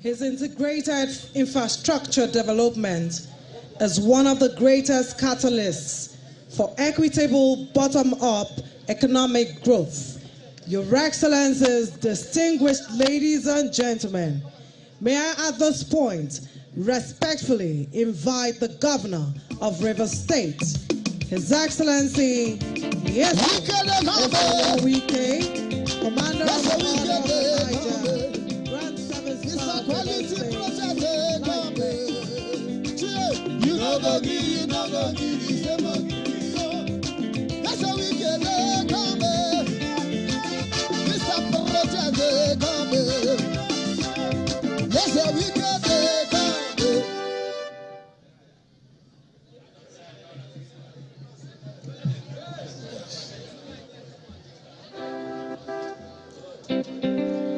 His integrated infrastructure development is one of the greatest catalysts for equitable bottom-up economic growth. Your Excellencies, distinguished ladies and gentlemen, may I at this point respectfully invite the Governor of Rivers State, His Excellency, yes, Mr. Wike, Commander of the Niger, Grand Service Star,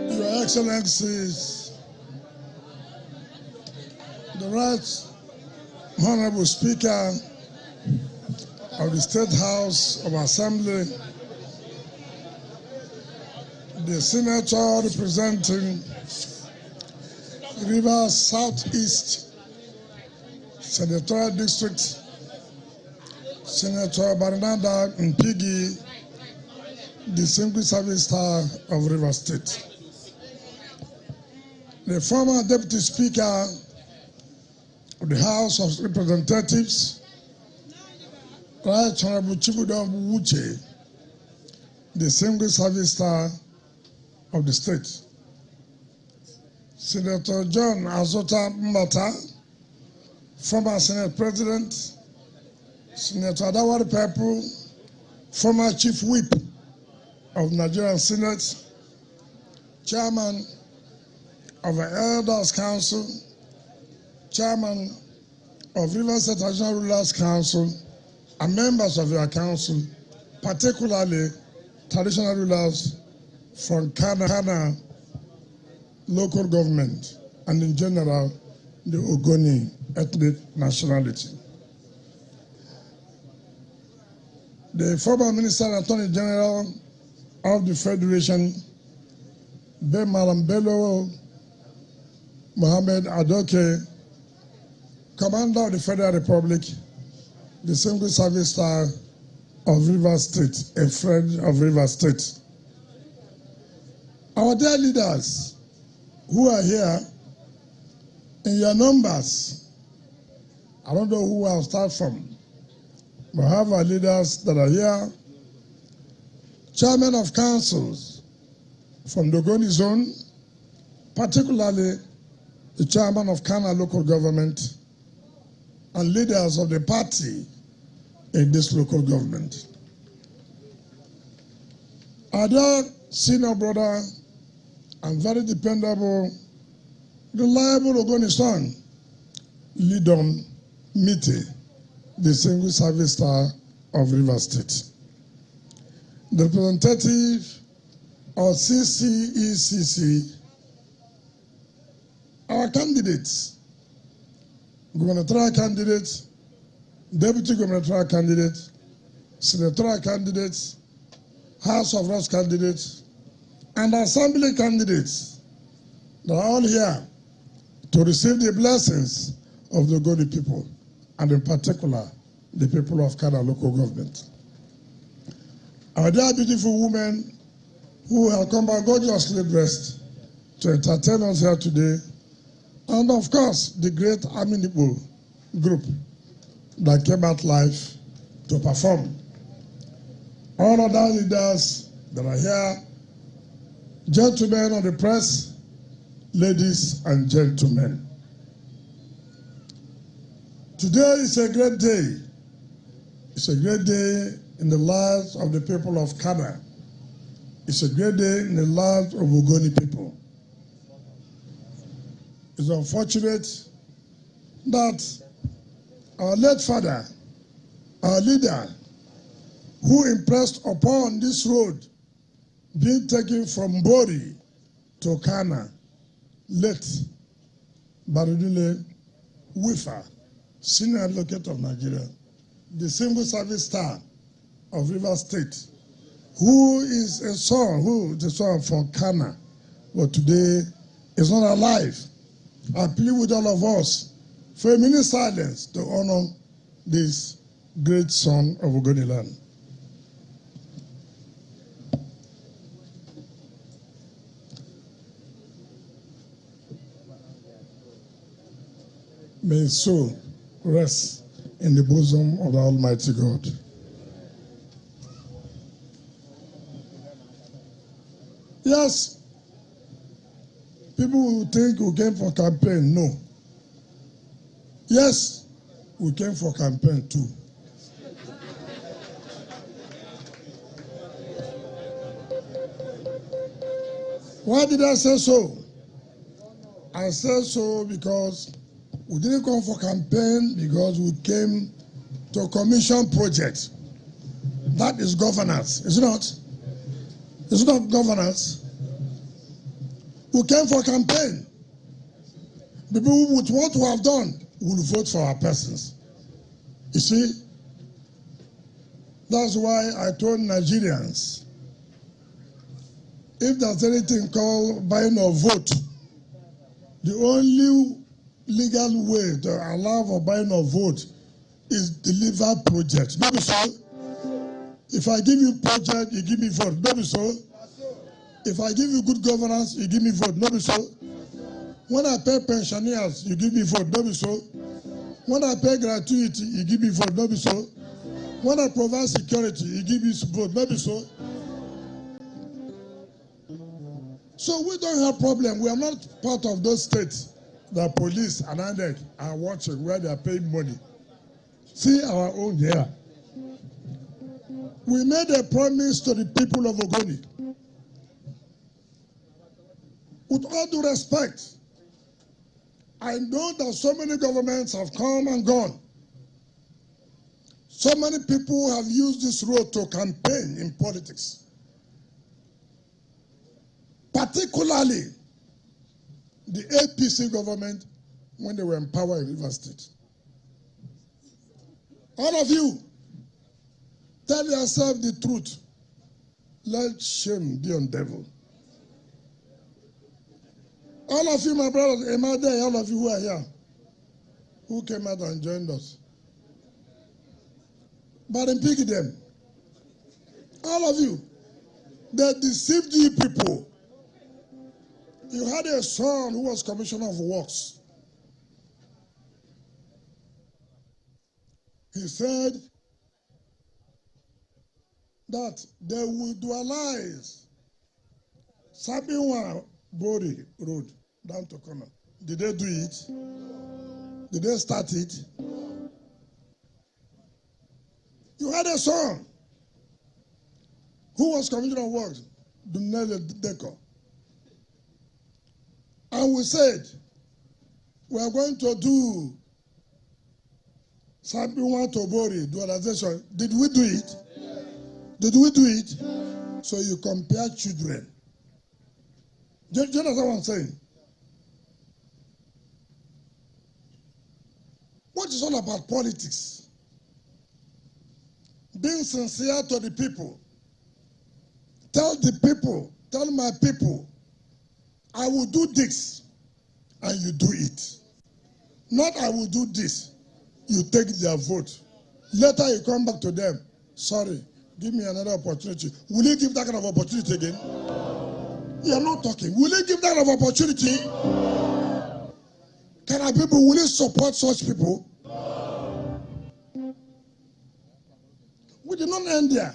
Your Excellencies, the Right Honorable Speaker of the State House of Assembly, the Senator representing Rivers Southeast Senatorial District, Senator Barnada Mpigi, Distinguished Service Star of Rivers State. The former Deputy Speaker of the House of Representatives, Right Honorable Chibudom Wuche, Distinguished Service Star of the State. Senator John Azota Mbata, former Senate President, Senator Adawari Pepu, former Chief Whip of Nigerian Senate, Chairman of the Elders Council, Chairman of Rivers State Traditional Rulers Council, and members of your council, particularly traditional rulers from Kana local government, and in general, the Ogoni ethnic nationality. The former Minister and Attorney General of the Federation, Malam Bello Mohammed Adoke, Commander of the Federal Republic, the Distinguished Service Star of Rivers State, a friend of Rivers State. Our dear leaders who are here, in your numbers, I don't know who I'll start from, but I have our leaders that are here, chairmen of councils from the Ogoni zone, particularly the chairman of Kana local government, and leaders of the party in this local government. Our dear senior brother and very dependable, reliable Ogoni son, Lidom Mite, the Distinguished Service Star of Rivers State. The representative of CCECC, our candidates, gubernatorial candidates, deputy gubernatorial candidates, senatorial candidates, House of Reps candidates, and assembly candidates, they are all here to receive the blessings of the Ogoni people, and in particular, the people of Kana local government. Our dear beautiful women who have come back gorgeously dressed to entertain us here today, and of course, the great amiable group that came out live to perform. All other leaders that are here, gentlemen of the press, ladies and gentlemen. Today is a great day. It's a great day in the lives of the people of Kana. It's a great day in the lives of Ogoni people. It's unfortunate that our late father, our leader, who impressed upon this road being taken from Bori to Kana, late Barudule Wifa, senior advocate of Nigeria, the single service star of Rivers State, who is a son from Kana, but today is not alive I plead with all of us for a minute silence to honor this great son of Ogoniland. May his soul rest in the bosom of the Almighty God. Yes, people will think we came for campaign. No. Yes, we came for campaign too. Why did I say so? I said so because we didn't come for campaign, because we came to commission project. That is governance, is it not? It's not governance. We came for campaign. The people with what we have done will vote for our persons. You see? That's why I told Nigerians, if there's anything called buying a vote, the only legal way to allow for buying a vote is deliver project. Not so. If I give you project, you give me vote. Not so. If I give you good governance, you give me vote. Not so. When I pay pensioners, you give me vote. Not so. When I pay gratuity, you give me vote. Not so. When I provide security, you give me vote. Not so. So we don't have problem. We are not part of those states that police and INEC are watching where they are paying money. See our own here. We made a promise to the people of Ogoni. With all due respect, I know that so many governments have come and gone. So many people have used this road to campaign in politics. Particularly the APC government when they were in power in Rivers State. All of you, tell yourself the truth. Let shame be on devil. All of you, my brothers, Emade, all of you who are here, who came out and joined us. But in picking them, all of you, they deceived you people. You had a son who was commissioner of works. He said that they will dualize Sabinwa Bori Road down to Kano. Did they do it? Did they start it? You had a son who was commissioner of works, Dunele Deko. And we said, we are going to do Sabinwa Tobori dualization. Did we do it? Did we do it? So you compare children. Do you understand what I'm saying? What is all about politics? Being sincere to the people. Tell the people, tell my people, I will do this, and you do it. Not I will do this, you take their vote. Later you come back to them, sorry, give me another opportunity. Will you give that kind of opportunity again? You are not talking. Will you give that kind of opportunity? Can our people, will you support such people? We did not end there.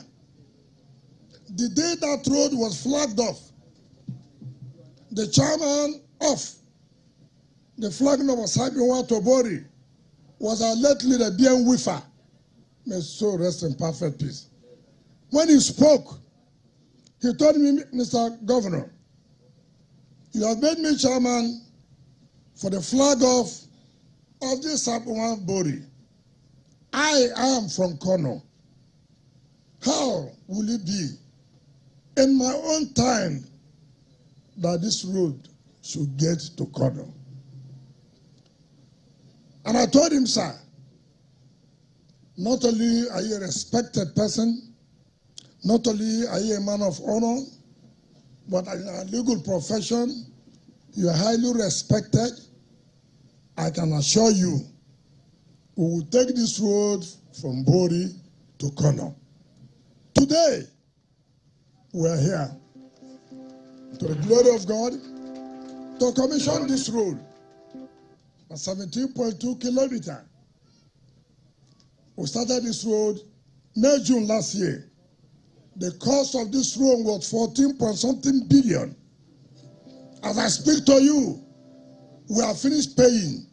The day that road was flagged off, the chairman of the flagging of Sabinwa Tobori was our late leader, B.M. Wifa. May his soul rest in perfect peace. When he spoke, he told me, Mr. Governor, you have made me chairman for the flag off of this Sabinwa Bori. I am from Kano. How will it be in my own time that this road should get to Kano? And I told him, sir, not only are you a respected person, not only are you a man of honor, but in our legal profession, you are highly respected. I can assure you, we will take this road from Bori to Kono. Today, we are here, to the glory of God, to commission this road, a 17.2 kilometers. We started this road May, June last year. The cost of this road was 14-point-something billion. As I speak to you, we have finished paying.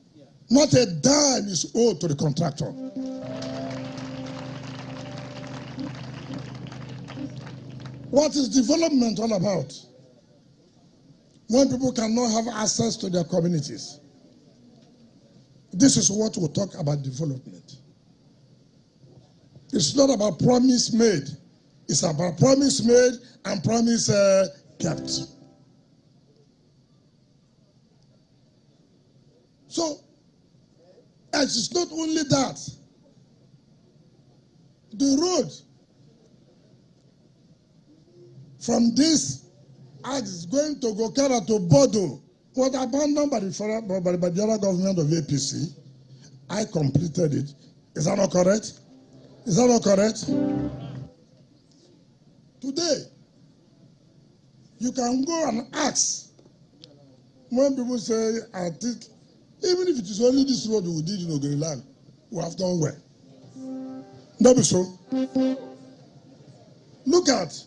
Not a dime is owed to the contractor. What is development all about? When people cannot have access to their communities. This is what we'll talk about development. It's not about promise made. It's about promise made and promise kept. So, it's not only that. The road from this is going to Gokara to Bodo was abandoned by the other government of APC. I completed it. Is that not correct? Is that not correct? Today, you can go and ask. When people say, I think, even if it is only this road we did in Ogoniland, we have done well. That be so. Look at,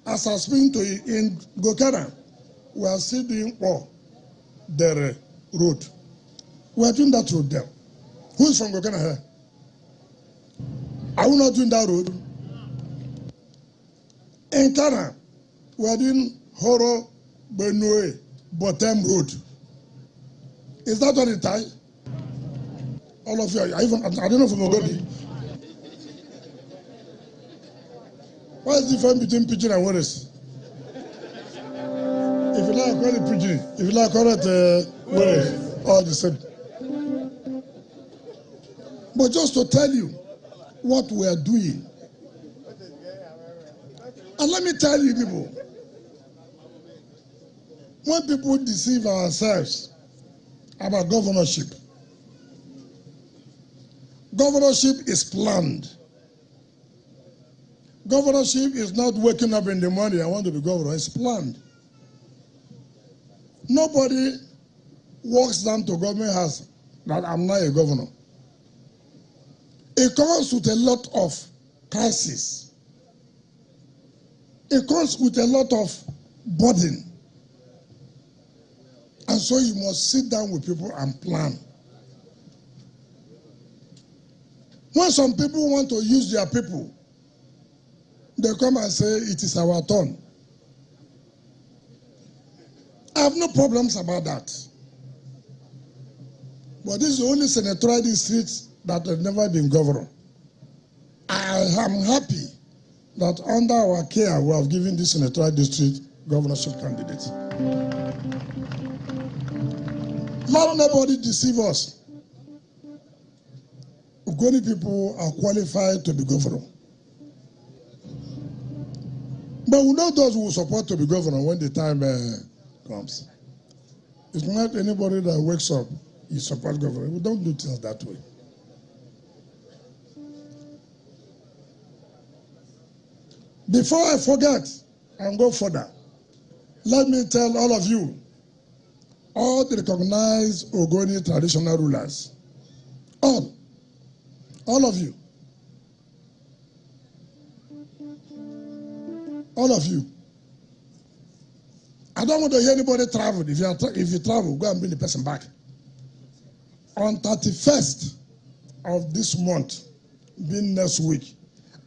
as I speak to you, in Gokara, we are still doing the road. We are doing that road there. Who is from Gokara here? Are we not doing that road? In Ghana, we are doing Horo Benue Bottom Road. Is that what it is? All of you, I don't know from Ogoni. What is the difference between pidgin and Wales? If you like, call it pidgin. If you like, call it Wales. All the same. But just to tell you what we are doing. And let me tell you, people, when people deceive ourselves about governorship, governorship is planned. Governorship is not waking up in the morning, I want to be governor. It's planned. Nobody walks down to government house that I'm not a governor. It comes with a lot of crisis. It comes with a lot of burden. And so you must sit down with people and plan. When some people want to use their people, they come and say, it is our turn. I have no problems about that. But this is the only senatorial district that has never been governor. I am happy that under our care, we have given this senatorial district governorship candidate. Let nobody deceive us. Ogoni people are qualified to be governor. But we know those who support to be governor when the time comes. It's not anybody that wakes up, he supports governor. We don't do things that way. Before I forget and go further, let me tell all of you, all the recognized Ogoni traditional rulers, all of you, all of you. I don't want to hear anybody travel. If you travel, go and bring the person back. On 31st of this month, being next week,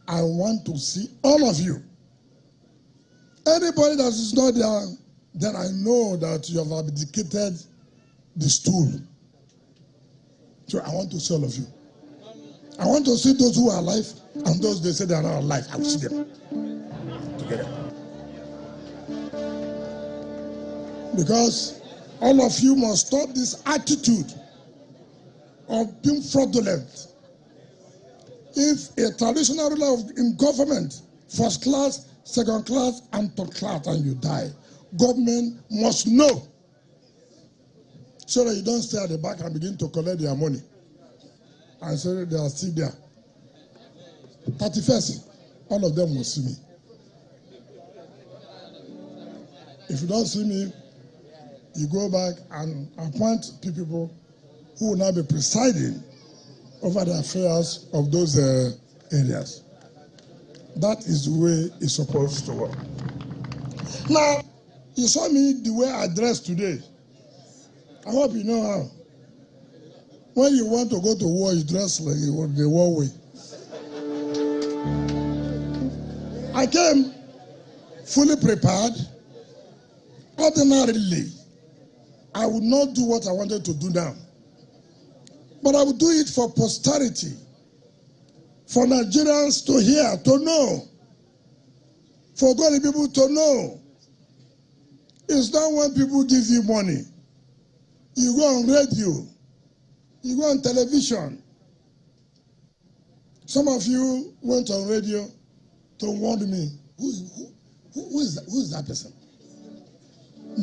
I want to see all of you. Anybody that is not there, then I know that you have abdicated the stool. So I want to see all of you. I want to see those who are alive and those they say they are not alive. I will see them together. Because all of you must stop this attitude of being fraudulent. If a traditional ruler in government, first class, second class, and third class, and you die, government must know. so that you don't stay at the back and begin to collect their money. And so they are still there. 31st, all of them will see me. If you don't see me, you go back and appoint people who will now be presiding over the affairs of those areas. That is the way it's supposed to work. Now, you saw me the way I dressed today. I hope you know how. When you want to go to war, you dress like the war way. I came fully prepared. Ordinarily, I would not do what I wanted to do now. But I would do it for posterity, for Nigerians to hear, to know, for godly people to know. It's not when people give you money. You go on radio, you go on television. Some of you went on radio to warn me. Who is that person?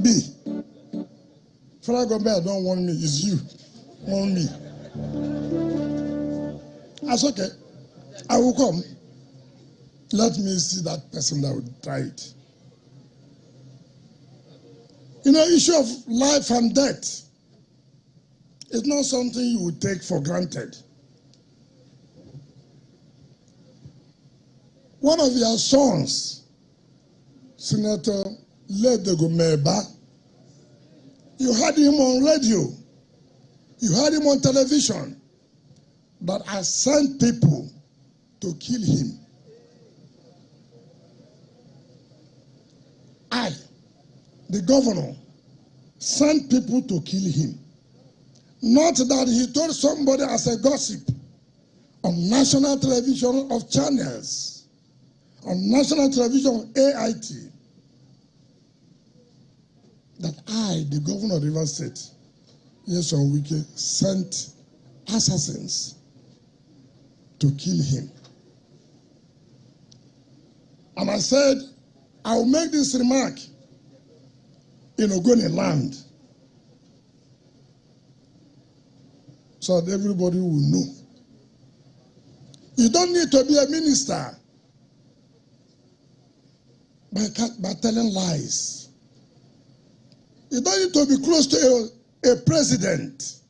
B. Father Gombe, don't warn me, it's you. Warn me. That's okay. I will come. Let me see that person that would try it. You know, issue of life and death is not something you would take for granted. One of your sons, Senator Maeba, you had him on radio, you had him on television, but I sent people to kill him. I, the governor, sent people to kill him. Not that he told somebody as a gossip on national television of channels, on national television of AIT, that I, the governor of Rivers State, yes, on Wike, sent assassins to kill him. And I said, I will make this remark in Ogoniland so that everybody will know. You don't need to be a minister by telling lies. You don't need to be close to a president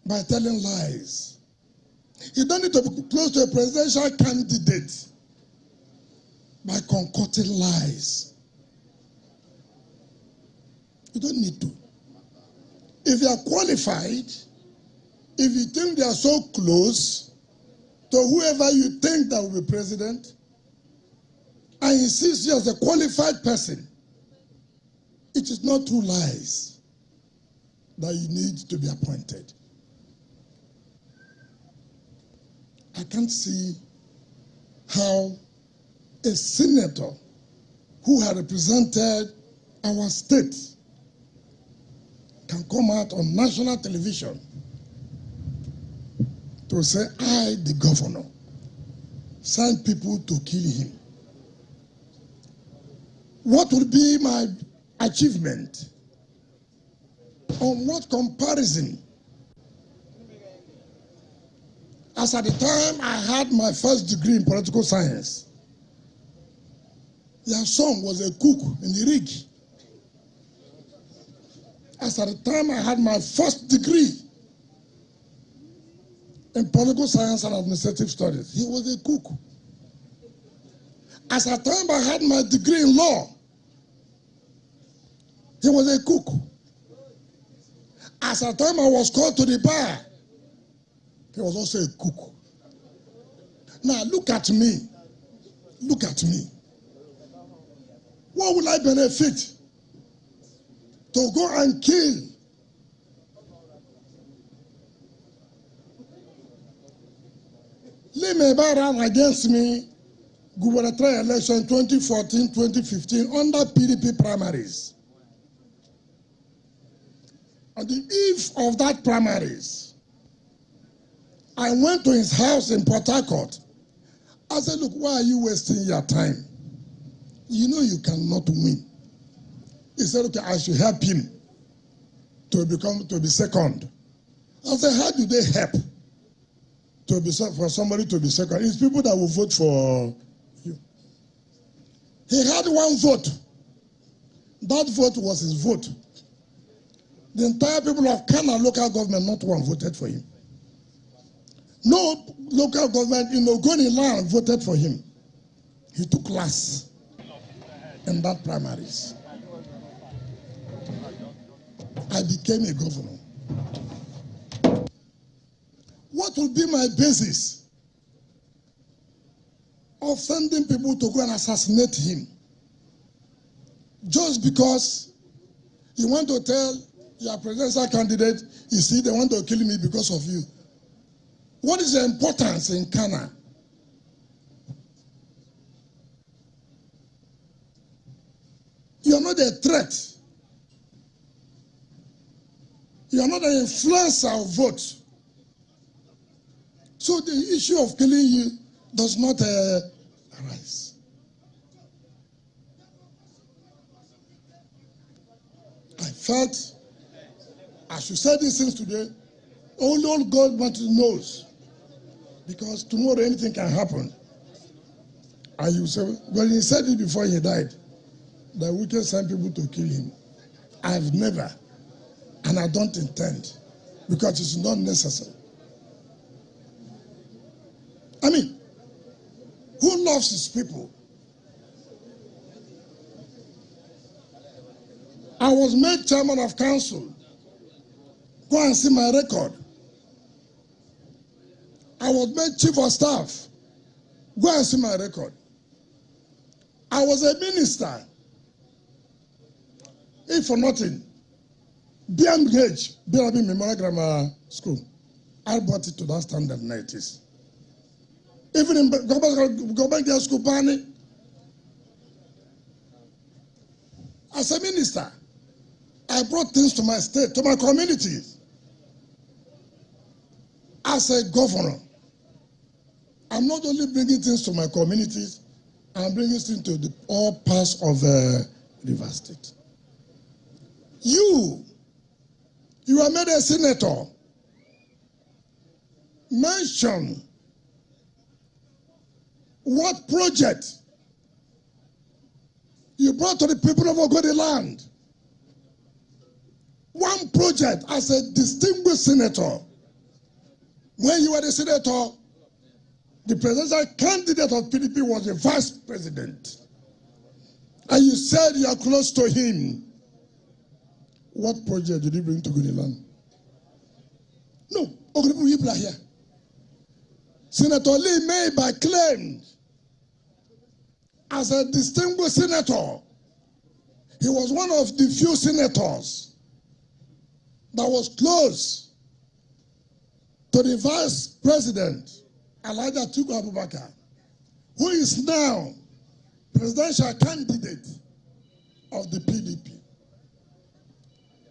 by telling lies. You don't need to be close to a presidential candidate by concocting lies. You don't need to. If you are qualified, if you think they are so close to whoever you think that will be president, and he sees you as a qualified person, it is not through lies that you need to be appointed. I can't see how a senator who had represented our state can come out on national television to say, I, the governor, sent people to kill him. What would be my achievement? On what comparison? As at the time I had my first degree in political science, your son was a cook in the rig. As at the time I had my first degree in political science and administrative studies, he was a cook. As at the time I had my degree in law, he was a cook. As at the time I was called to the bar, he was also a cook. Now look at me. Look at me. What will I benefit to go and kill Maeba ran against me gubernatorial election 2014-2015 under PDP primaries. On the eve of that primaries, I went to his house in Port Harcourt. I said, look, why are you wasting your time? You know you cannot win. He said, okay, I should help him to to be second. I said, how do they help for somebody to be second? It's people that will vote for you. He had one vote. That vote was his vote. The entire people of Kana local government, not one, voted for him. No local government in Ogoniland voted for him. He took last in that primaries. I became a governor. What will be my basis of sending people to go and assassinate him? Just because you want to tell your presidential candidate, you see, they want to kill me because of you. What is the importance in Kana? You are not a threat. You are not an influencer of votes. So the issue of killing you does not arise. I felt I should say these things today. Only God knows. Because tomorrow anything can happen. And you say, well, he said it before he died, that we can send people to kill him. I've never, and I don't intend, because it's not necessary. I mean, who loves his people? I was made chairman of council. Go and see my record. I was made chief of staff. Go and see my record. I was a minister. If for nothing, BMH, BRB Memorial Grammar School, I brought it to that standard 90s. Even in government school, Bani, as a minister, I brought things to my state, to my communities. As a governor, I'm not only bringing things to my communities, I'm bringing things to all parts of River State. You are made a senator. Mention what project you brought to the people of Ogoniland. One project as a distinguished senator. When you were the senator, the presidential candidate of PDP was the vice president. And you said you are close to him. What project did you bring to Ogoniland? No, Ogoniland people are here. Senator Lee Maeba claimed as a distinguished senator, he was one of the few senators that was close to the vice president, Elijah Atiku Abubakar, who is now presidential candidate of the PDP.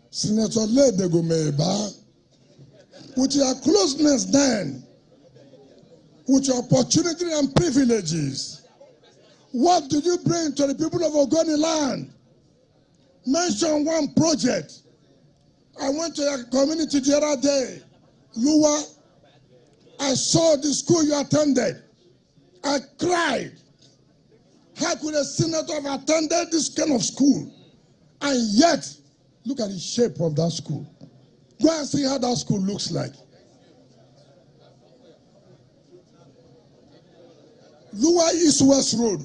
Senator Lee Maeba, with your closeness then, with your opportunity and privileges, what did you bring to the people of Ogoniland? Mention one project. I went to your community the other day, Lua. I saw the school you attended. I cried. How could a senator have attended this kind of school? And yet, look at the shape of that school. Go and see how that school looks like. Lua East West Road.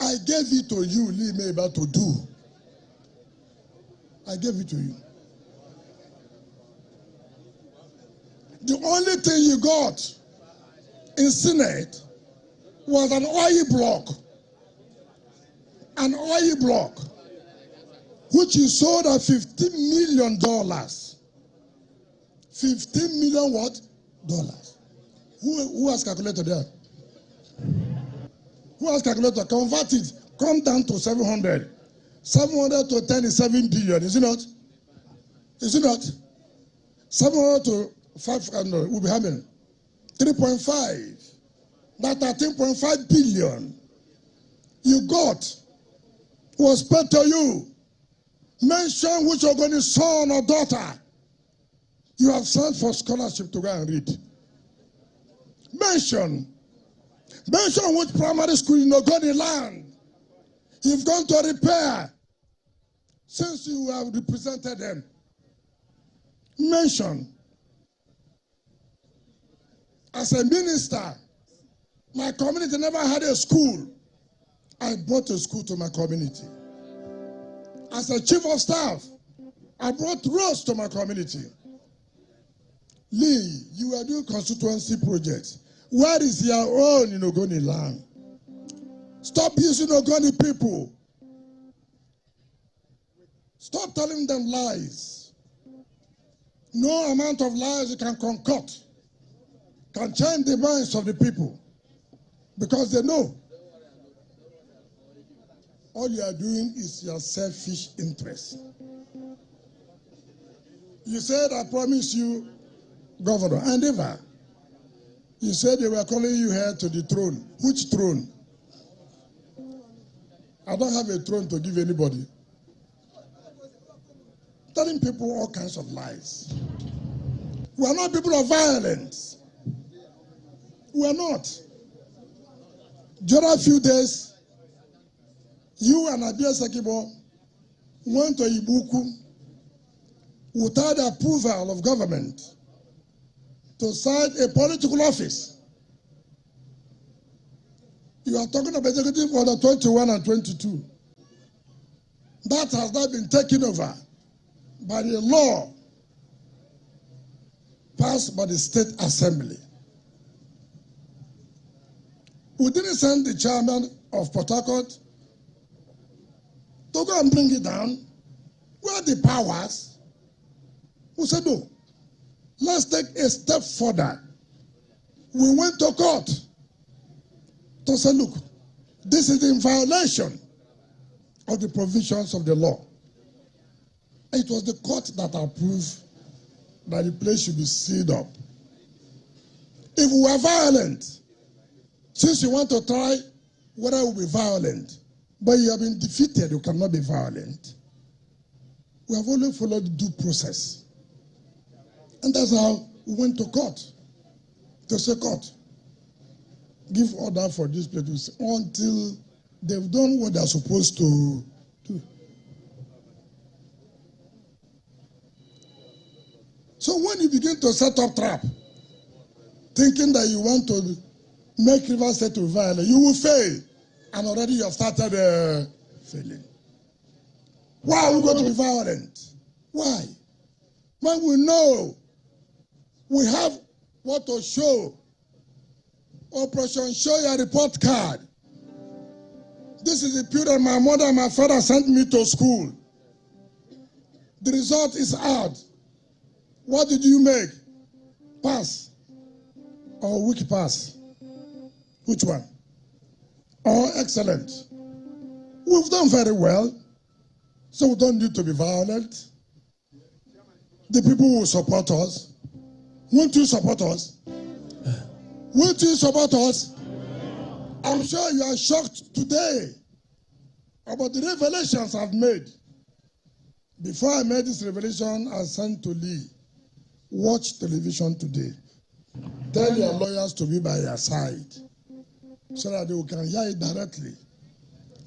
I gave it to you, Lee Maeba, to do. I gave it to you. The only thing you got in Senate was an oil block. An oil block, which you sold at $15 million. $15 million what? Dollars. Who has calculated that? Who has calculated? Convert it. Come down to 700. 700 to 10 is 7 billion, is it not? Is it not? 700 to 500 will be how many? 3.5. That 13.5 billion you got was paid to you. Mention which Ogoni son or daughter you have sent for scholarship to go and read. Mention which primary school in Ogoniland you've gone to repair since you have represented them. Mention. As a minister, my community never had a school. I brought a school to my community. As a chief of staff, I brought roads to my community. Lee, you are doing constituency projects. Where is your own in Ogoniland? Stop using Ogoni people. Stop telling them lies. No amount of lies you can concoct can change the minds of the people, because they know all you are doing is your selfish interest. You said, I promise you, Governor, and ever. You said they were calling you here to the throne. Which throne? I don't have a throne to give anybody. Telling people all kinds of lies. We are not people of violence. We are not. The other few days, you and Abia Sekibo went to Ibuku without the approval of government to sign a political office. You are talking about Executive Order 21 and 22. That has not been taken over by the law passed by the State Assembly. We didn't send the chairman of Port Harcourt to go and bring it down. Where are the powers? We said, no, let's take a step further. We went to court to say, look, this is in violation of the provisions of the law. It was the court that approved that the place should be sealed up. If we were violent, since you want to try whether it will be violent, but you have been defeated, you cannot be violent. We have only followed due process. And that's how we went to court. To say, court, give order for this place until they've done what they're supposed to do. So when you begin to set up trap, thinking that you want to make Rivers State to violate, you will fail. And already you have started failing. Why are we going to be violent? Why? When we know we have what to show. Operation Show Your Report Card. This is the period my mother and my father sent me to school. The result is out. What did you make? Pass or weak pass? Which one? Or excellent? We've done very well, so we don't need to be violent. The people will support us. Won't you support us? Won't you support us? I'm sure you are shocked today about the revelations I've made. Before I made this revelation, I sent to Lee, watch television today. Tell your lawyers to be by your side so that they can hear it directly.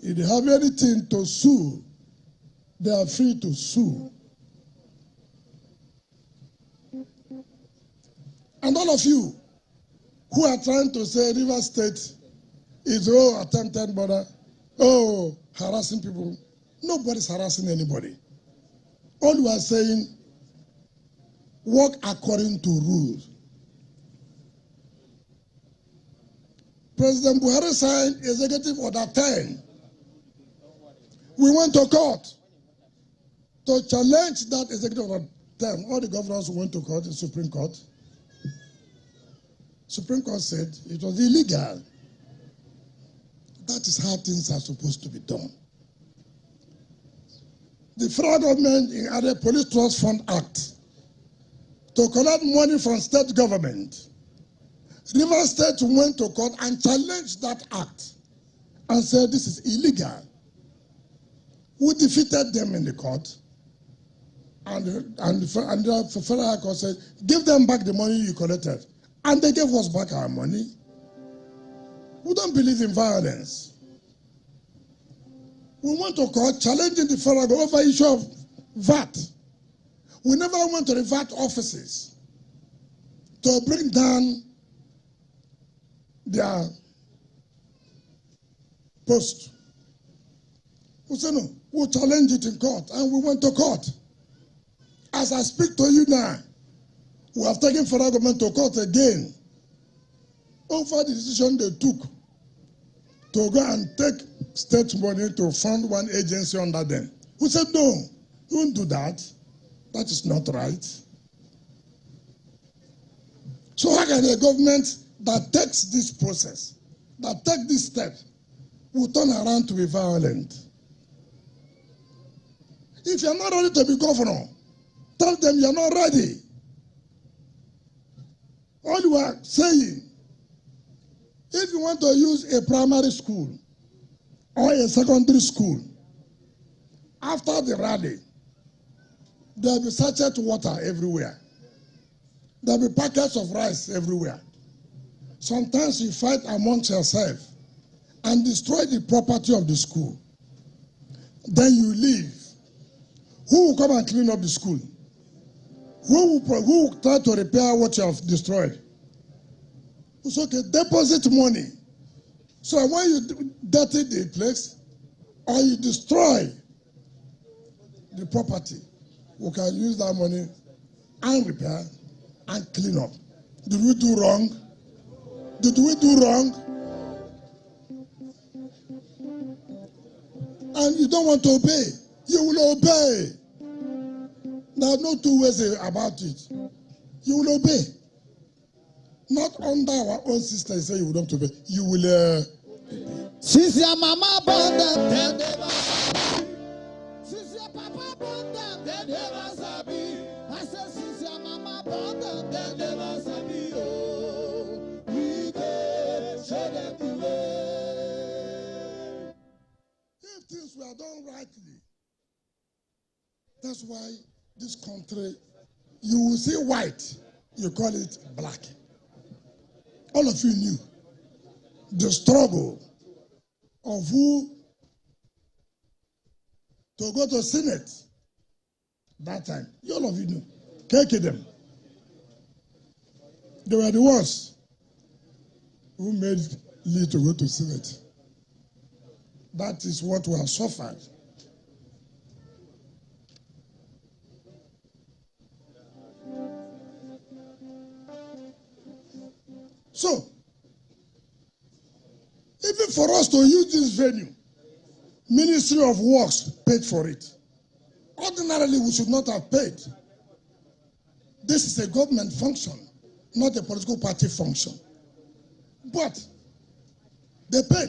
If they have anything to sue, they are free to sue. And all of you who are trying to say Rivers State is attempted murder, harassing people. Nobody's harassing anybody. All we are saying, work according to rules. President Buhari signed Executive Order 10. We went to court to challenge that Executive Order 10. All the governors went to court, the Supreme Court. Supreme Court said it was illegal. That is how things are supposed to be done. The federal government added Police Trust Fund Act to collect money from state government. Rivers State went to court and challenged that act and said this is illegal. We defeated them in the court And the Federal High Court said, give them back the money you collected. And they gave us back our money. We don't believe in violence. We went to court challenging the federal government over issue of VAT. We never went to the VAT offices to bring down their post. We said, no, we'll challenge it in court. And we went to court. As I speak to you now, we have taken federal government to court again over the decision they took to go and take state money to fund one agency under them. We said, no, you won't do that. That is not right. So how can a government that takes this process, that takes this step, will turn around to be violent? If you're not ready to be governor, tell them you're not ready. All you are saying, if you want to use a primary school or a secondary school, after the rally, there'll be sachet water everywhere. There'll be packets of rice everywhere. Sometimes you fight amongst yourself and destroy the property of the school. Then you leave. Who will come and clean up the school? Who will try to repair what you have destroyed? It's okay, deposit money. So when you dirty the place or you destroy the property, we can use that money and repair and clean up. Did we do wrong? Did we do wrong? And you don't want to obey. You will obey. There are no two ways about it. You will obey. Not under our own system, say you will not obey. You will. Since your mama born them, they never sabi. Since your papa born them, they never sabi. I said, since your mama born them, they never sabi. Oh, we can show them the way. If things were done rightly, that's why this country, you will see white, you call it black. All of you knew the struggle of who to go to Senate that time. All of you knew. Keke them. They were the ones who made Lee to go to Senate. That is what we have suffered. So, even for us to use this venue, Ministry of Works paid for it. Ordinarily, we should not have paid. This is a government function, not a political party function. But they paid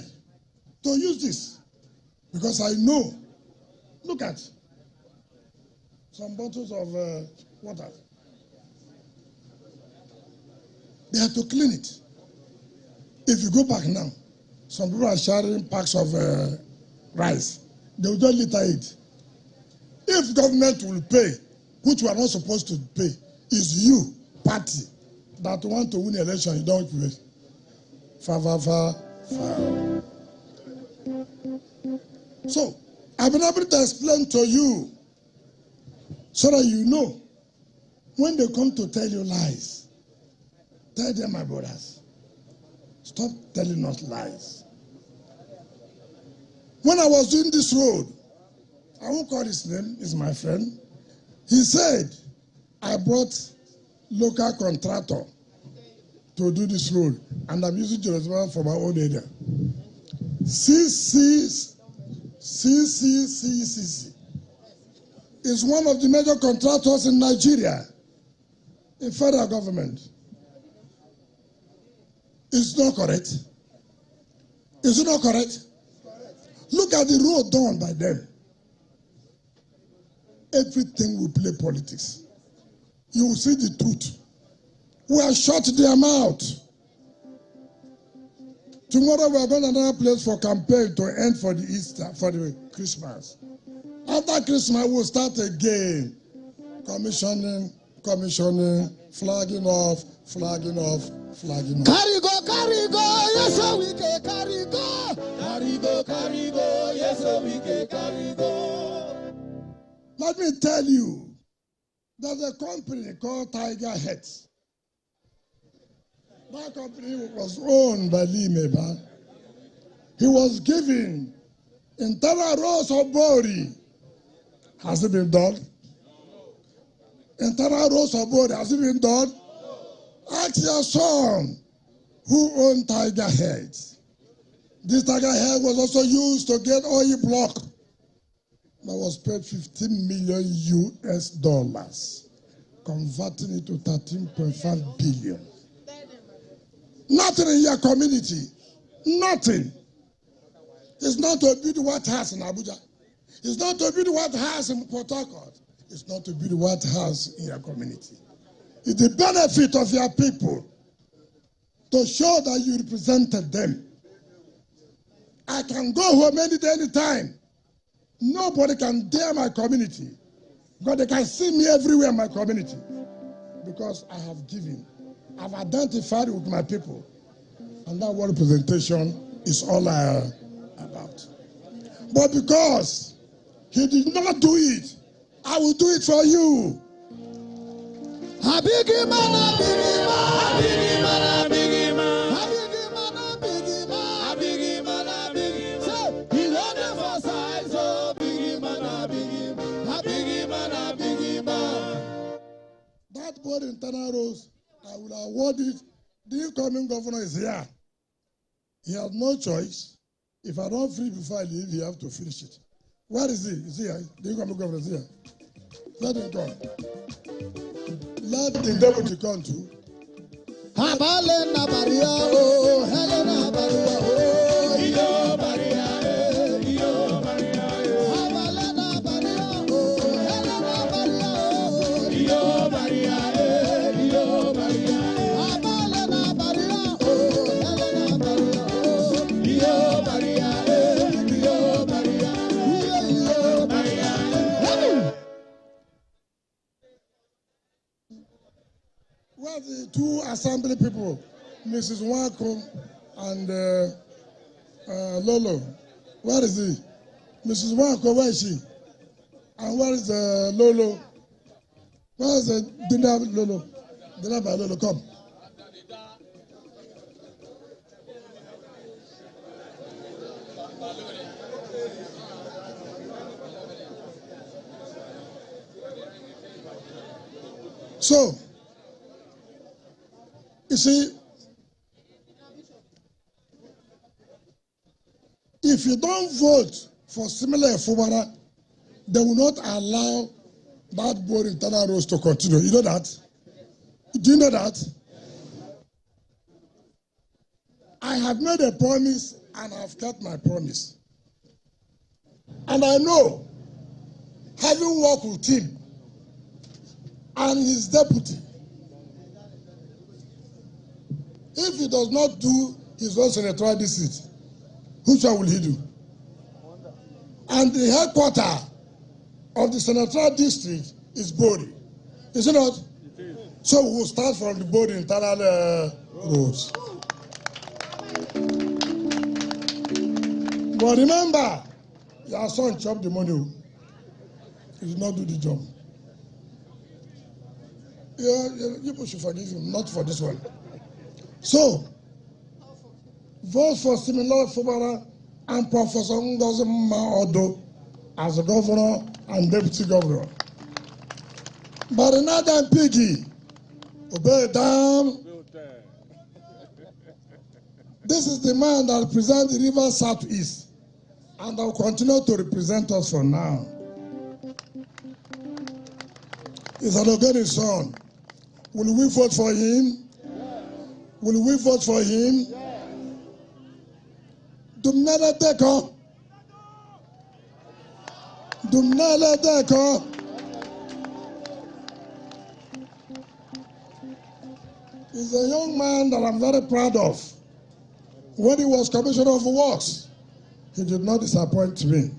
to use this because I know, look at some bottles of water. They have to clean it. If you go back now, some people are sharing packs of rice. They will just litter it. If government will pay, which we are not supposed to pay, is you, party, that want to win the election, you don't pay. So, I've been able to explain to you so that you know when they come to tell you lies, tell them, my brothers, stop telling us lies. When I was doing this road, I won't call his name, he's my friend. He said, I brought local contractor to do this road, and I'm using Jerusalem for my own area. CCCCC is one of the major contractors in Nigeria, in federal government. Is not correct? Is it not correct? Look at the road done by them. Everything will play politics. You will see the truth. We have shut their mouth. Tomorrow we are going to another place for campaign to end for the Easter, for the Christmas. After Christmas, we'll start again. Commissioning, flagging off. Carry go, yes, so we can carry go. Carry go, yes, so we can carry go. Let me tell you, there's a company called Tiger Heads. That company was owned by Maeba. He was given internal roads of Bori. Has it been done? Internal roads of Bori, has it been done? Ask your son who owned Tiger Heads. This Tiger Head was also used to get oil block that was paid $15 million US, converting it to 13.5 billion. Nothing in your community. Nothing. It's not to build White House in Abuja. It's not to build White House in Port Harcourt. It's not to build White House in your community. It's the benefit of your people to show that you represented them. I can go home any day, any time. Nobody can dare my community, but they can see me everywhere in my community because I have given. I've identified with my people, and that what representation is all about. But because he did not do it, I will do it for you. That board internal roads, I will award it. The incoming governor is here. He has no choice. If I don't finish before I leave, he have to finish it. Where is he? Is he here? The incoming governor is here. Let him come. Let the deputy come too. Where the two assembly people, Mrs. Wike and Lolo? Where is he? Mrs. Wike, where is she? And where is Lolo? Where is the dinner Lolo? Dinner by Lolo, come. So, you see, if you don't vote for similar Fubara, they will not allow that board internal roads to continue. You know that? Do you know that? I have made a promise and I have kept my promise. And I know, having worked with him and his deputy, if he does not do his own senatorial district, which one will he do? And the headquarters of the senatorial district is Bori. Is it not? It is. So we will start from the Bori internal roads. But remember, your son chopped the money. He did not do the job. You people should forgive him, not for this one. So, vote for similar Fubara and Professor Ngozi Odo as the governor and deputy governor. But another Piggy, obey down. This is the man that represents the river southeast and will continue to represent us for now. He's an Ogoniland son. Will we vote for him? Will we vote for him? Dumnele Deko. Dumnele Deko. He's a young man that I'm very proud of. When he was Commissioner of Works, he did not disappoint me.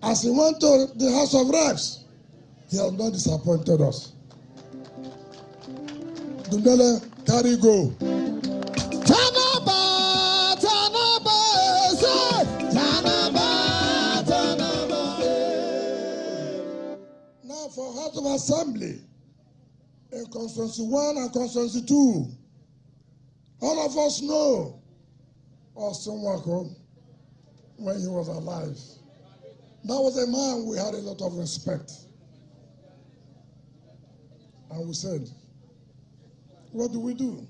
As he went to the House of Reps, He has not disappointed us. Dundele, carry go. Tanaba, Tanaba, say, Tanaba, Tanaba. Now for House of Assembly, in Constituency 1 and Constituency 2, all of us know Austin Wako when he was alive. That was a man we had a lot of respect. And we said, what do we do?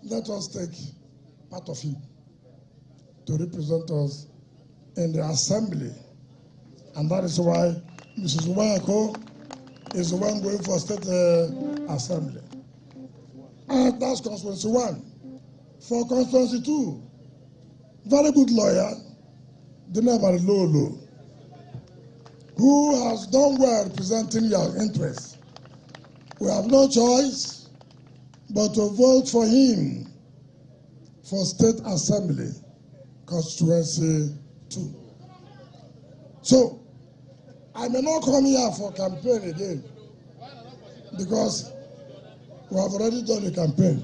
Let us take part of him to represent us in the assembly. And that is why Mrs. Wike is the one going for state assembly. And that's Constituency 1. For Constituency 2, very good lawyer, Dinabari Lolo, who has done well representing your interests. We have no choice but to vote for him for State Assembly, Constituency 2. So, I may not come here for campaign again because we have already done the campaign.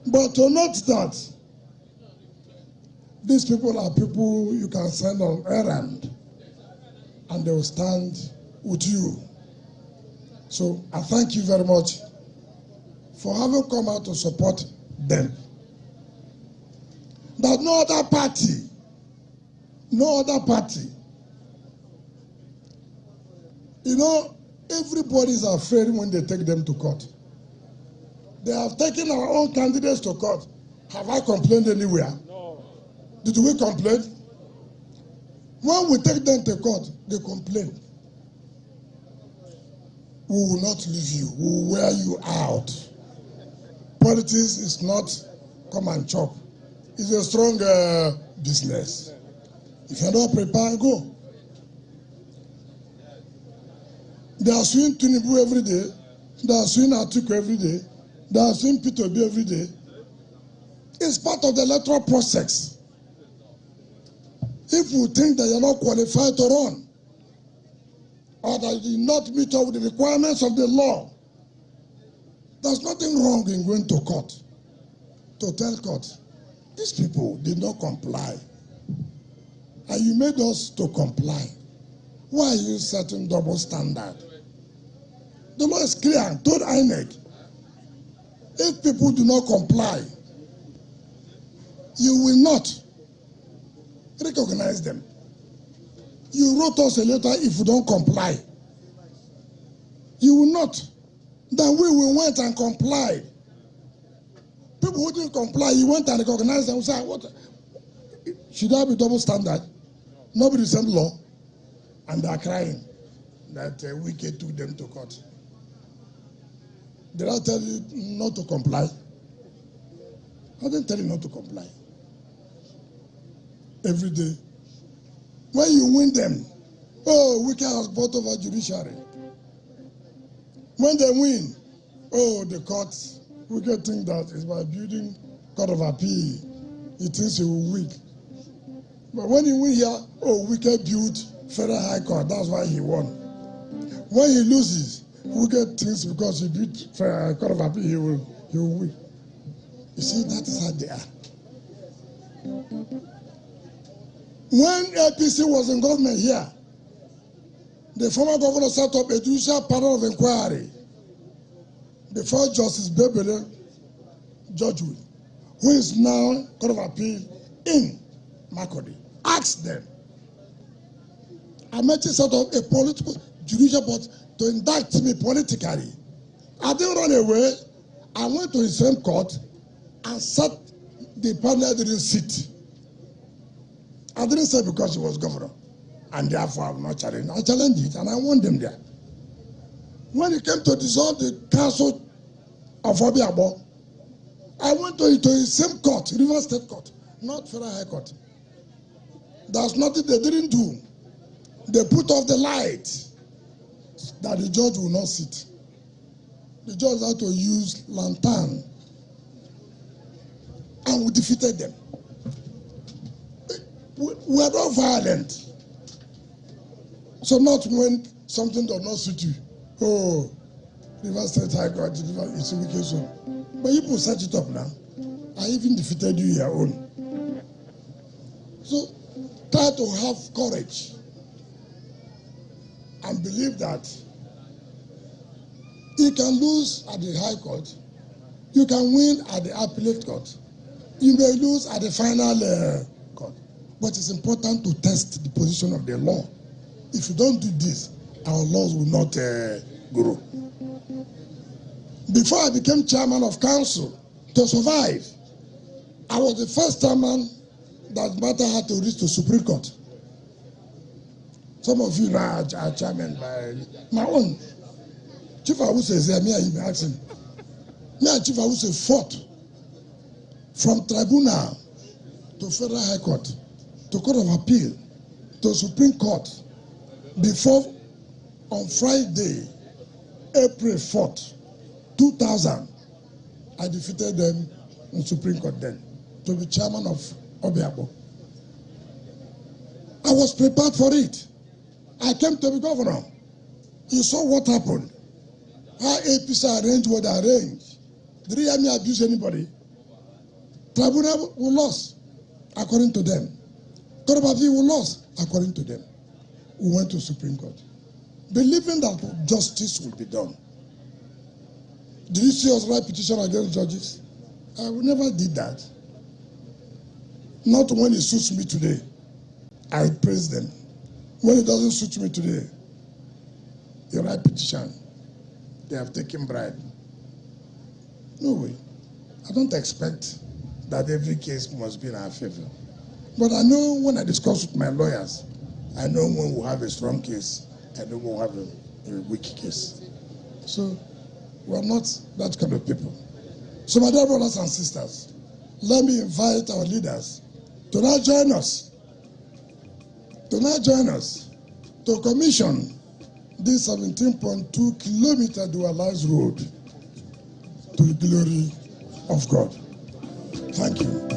But to note that these people are people you can send on errand and they will stand with you. So I thank you very much for having come out to support them. That no other party, you know, everybody is afraid when they take them to court. They have taken our own candidates to court. Have I complained anywhere? No. Did we complain? When we take them to court, they complain. We will not leave you. We will wear you out. Politics is not come and chop. It's a strong business. If you're not prepared, go. They are suing Tinubu every day. They are suing Atiku every day. They are suing Peter Obi every day. It's part of the electoral process. If you think that you're not qualified to run, or that you did not meet up with the requirements of the law, there's nothing wrong in going to court to tell court, these people did not comply. And you made us to comply. Why are you setting double standard? The law is clear. Told INEC, if people do not comply, you will not recognize them. You wrote us a letter if you don't comply. You will not. Then we went and complied. People who didn't comply, you went and recognized them and said, what? Should there be double standard? Nobody the same law. And they are crying that Wike took them to court. Did I tell you not to comply? I didn't tell you not to comply. Every day. When you win them, oh, Wike has bought over judiciary. When they win, oh, the court, Wike think that is by building court of appeal, he thinks he will win. But when he win here, oh, Wike built Federal High Court, that's why he won. When he loses, Wike thinks because he built Federal Court of appeal, he will win. You see, that is how they are. When APC was in government here, the former governor set up a judicial panel of inquiry before Justice Bebele, Judge Will, who is now Court of Appeal in Makurdi. Ask them. Amechi set up a political judicial board to indict me politically. I didn't run away. I went to his same court and sat the panel didn't sit. I didn't say because he was governor, and therefore I will not challenge. I challenged it, and I won them there. When it came to dissolve the council of Obiabo, I went to his same court, River State Court, not Federal High Court. There's nothing they didn't do. They put off the light that the judge will not sit. The judge had to use lantern, and we defeated them. We are not violent. So not when something does not suit you. Oh, River State High Court, it's a wicked zone. But you will set it up now. I even defeated you your own. So try to have courage and believe that you can lose at the High Court, you can win at the Appellate Court, you may lose at the final court. But it's important to test the position of the law. If you don't do this, our laws will not grow. Before I became chairman of council, to survive, I was the first chairman that matter had to reach the Supreme Court. Some of you now are chairman by my own. Chief Awuse is there, me and him asking. Me and Chief Awuse fought from tribunal to Federal High Court, to Court of Appeal, to Supreme Court, before on Friday, April 4th, 2000, I defeated them in Supreme Court then to be chairman of Obiabo. I was prepared for it. I came to be governor. You saw what happened. How APC arranged what they arranged. Did you hear me abuse anybody? Tribunal we lost, according to them. Court of Appeal we lost, according to them. We went to Supreme Court, believing that justice will be done. Did you see us write petition against judges? We never did that. Not when it suits me today. I praise them. When it doesn't suit me today, you write petition. They have taken bribe. No way. I don't expect that every case must be in our favor. But I know when I discuss with my lawyers, I know when we'll have a strong case, I know when we'll have a weak case. So we're not that kind of people. So my dear brothers and sisters, let me invite our leaders to now join us. To commission this 17.2 kilometer dualized road to the glory of God. Thank you.